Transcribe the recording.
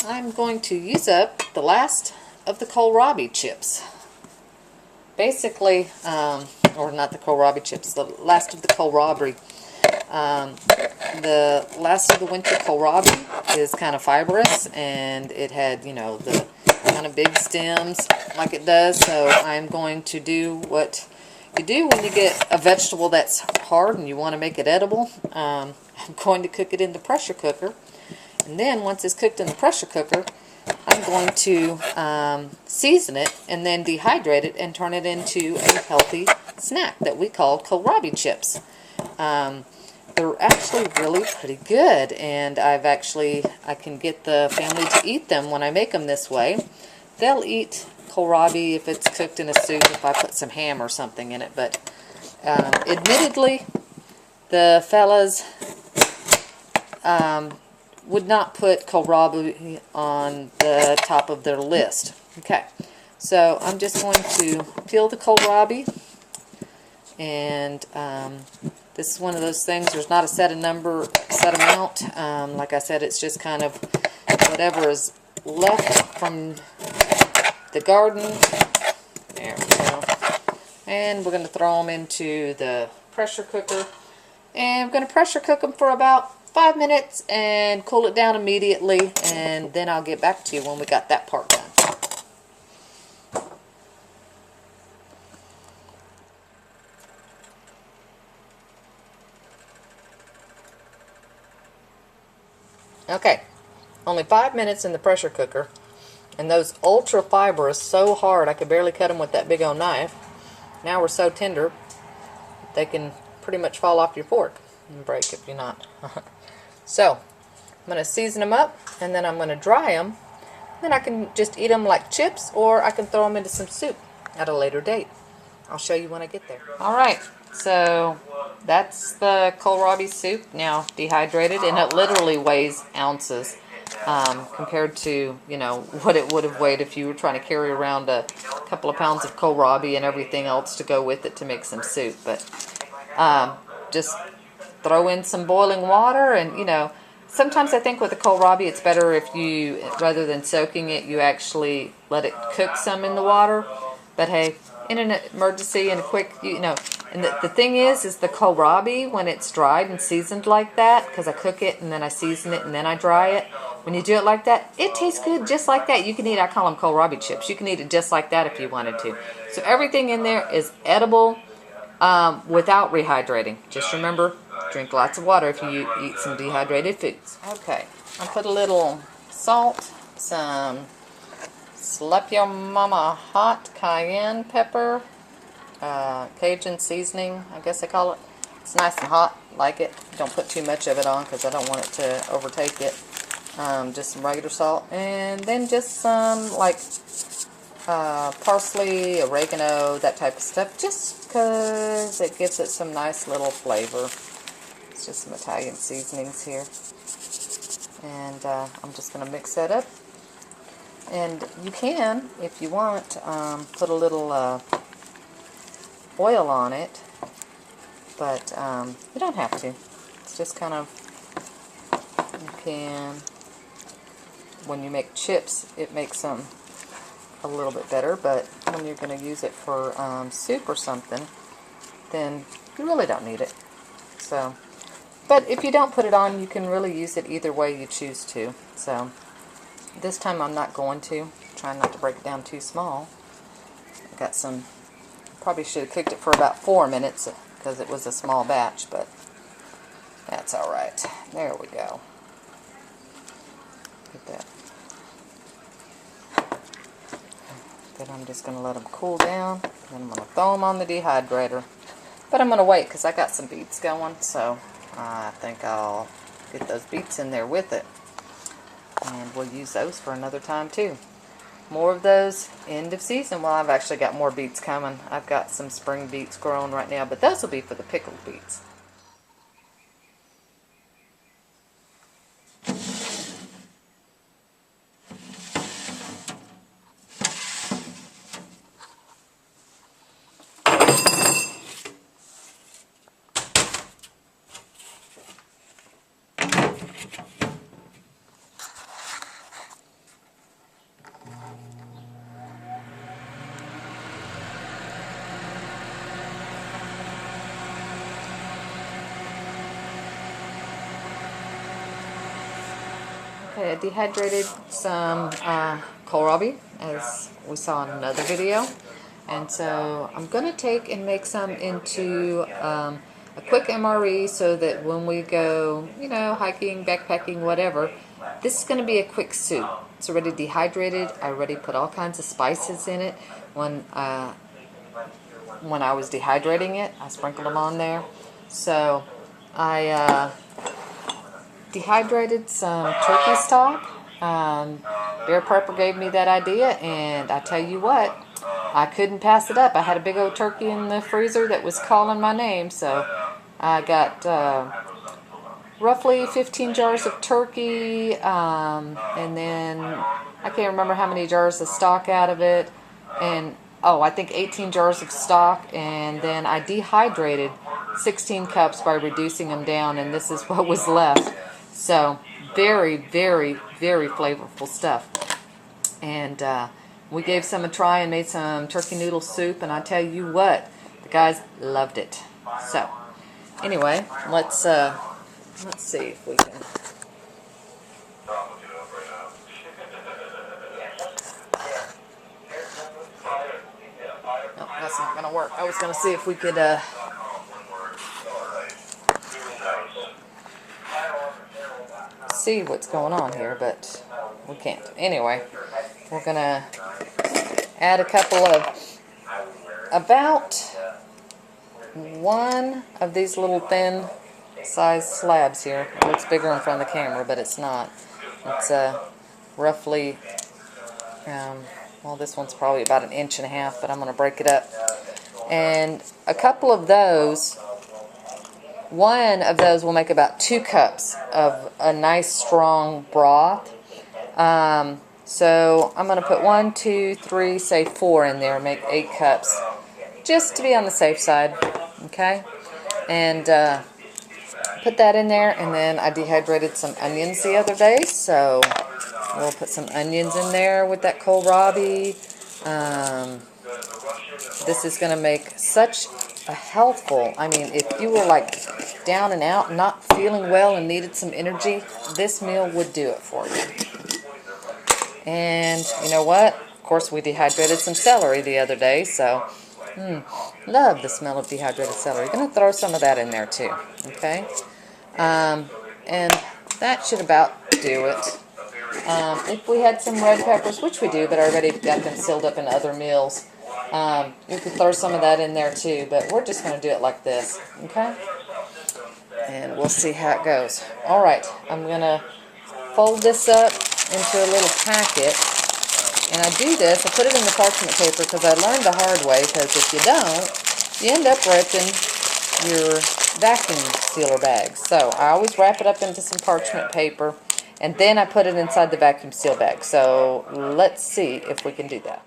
I'm going to use up the last of the kohlrabi chips. Basically, or not the kohlrabi chips, the last of the kohlrabi. The last of the winter kohlrabi is kind of fibrous, and it had, you know, the kind of big stems like it does. So I'm going to do what you do when you get a vegetable that's hard and you want to make it edible. I'm going to cook it in the pressure cooker, and then once it's cooked in the pressure cooker, I'm going to season it and then dehydrate it and turn it into a healthy snack that we call kohlrabi chips. They're actually really pretty good, and I can get the family to eat them when I make them this way. They'll eat kohlrabi if it's cooked in a soup, if I put some ham or something in it, but admittedly, the fellas would not put kohlrabi on the top of their list. Okay, so I'm just going to peel the kohlrabi, and this is one of those things, there's not a set amount. Like I said, it's just kind of whatever is left from the garden. There we go. And we're going to throw them into the pressure cooker. And I'm going to pressure cook them for about 5 minutes and cool it down immediately. And then I'll get back to you when we got that part done. Okay, only 5 minutes in the pressure cooker, and those ultra fibrous, so hard I could barely cut them with that big old knife. Now we're so tender, they can pretty much fall off your fork and break if you're not. So, I'm going to season them up, and then I'm going to dry them. Then I can just eat them like chips, or I can throw them into some soup at a later date. I'll show you when I get there. Alright, so that's the kohlrabi soup now dehydrated, and it literally weighs ounces compared to, you know, what it would have weighed if you were trying to carry around a couple of pounds of kohlrabi and everything else to go with it to make some soup. But just throw in some boiling water, and, you know, sometimes I think with the kohlrabi it's better if you, rather than soaking it, you actually let it cook some in the water. But hey, in an emergency and a quick, you know, and the thing is the kohlrabi, when it's dried and seasoned like that, because I cook it and then I season it and then I dry it, when you do it like that, it tastes good just like that. You can eat, I call them kohlrabi chips. You can eat it just like that if you wanted to. So everything in there is edible without rehydrating. Just remember, drink lots of water if you eat some dehydrated foods. Okay, I'll put a little salt, some Slap Your Mama hot cayenne pepper, Cajun seasoning, I guess they call it. It's nice and hot, like it. Don't put too much of it on because I don't want it to overtake it. Just some regular salt, and then just some like parsley, oregano, that type of stuff, just because it gives it some nice little flavor. It's just some Italian seasonings here, and I'm just going to mix that up. And you can, if you want, put a little oil on it, but you don't have to. It's just kind of, you can, when you make chips, it makes them a little bit better, but when you're going to use it for soup or something, then you really don't need it. So, but if you don't put it on, you can really use it either way you choose to. So, this time I'm not going to. Trying not to break it down too small. I got some, probably should have cooked it for about 4 minutes because it was a small batch, but that's alright. There we go. Get that. Then I'm just going to let them cool down. Then I'm going to throw them on the dehydrator. But I'm going to wait because I got some beets going, so I think I'll get those beets in there with it. And we'll use those for another time too. More of those end of season. Well, I've actually got more beets coming. I've got some spring beets growing right now, but those will be for the pickled beets. Okay, I dehydrated some kohlrabi, as we saw in another video. And so I'm going to take and make some into a quick MRE so that when we go, you know, hiking, backpacking, whatever, this is going to be a quick soup. It's already dehydrated. I already put all kinds of spices in it. When I was dehydrating it, I sprinkled them on there. So I dehydrated some turkey stock. Bear Prepper gave me that idea, and I tell you what, I couldn't pass it up. I had a big old turkey in the freezer that was calling my name, so I got roughly 15 jars of turkey, and then I can't remember how many jars of stock out of it, and I think 18 jars of stock, and then I dehydrated 16 cups by reducing them down, and this is what was left. So very, very, very flavorful stuff. And we gave some a try and made some turkey noodle soup, and I tell you what, the guys loved it. So anyway, let's see if we can. No, that's not gonna work. I was gonna see if we could see what's going on here, but we can't. Anyway, we're gonna add a couple of about one of these little thin size slabs here. It looks bigger in front of the camera, but it's not. It's roughly well, this one's probably about 1.5 inches, but I'm going to break it up. And a couple of those, one of those will make about 2 cups of a nice strong broth. So I'm going to put 1, 2, 3, say 4 in there, make 8 cups, just to be on the safe side. Okay, and put that in there. And then I dehydrated some onions the other day, so we'll put some onions in there with that kohlrabi. This is going to make such a healthful, I mean, if you were like down and out, not feeling well and needed some energy, this meal would do it for you. And you know what? Of course, we dehydrated some celery the other day, so love the smell of dehydrated celery. Going to throw some of that in there too, okay? And that should about do it. If we had some red peppers, which we do, but I already got them sealed up in other meals, you could throw some of that in there too, but we're just going to do it like this, okay? And we'll see how it goes. Alright, I'm going to fold this up into a little packet, and I do this, I put it in the parchment paper because I learned the hard way, because if you don't, you end up ripping your vacuum sealer bags. So I always wrap it up into some parchment paper, and then I put it inside the vacuum seal bag. So let's see if we can do that.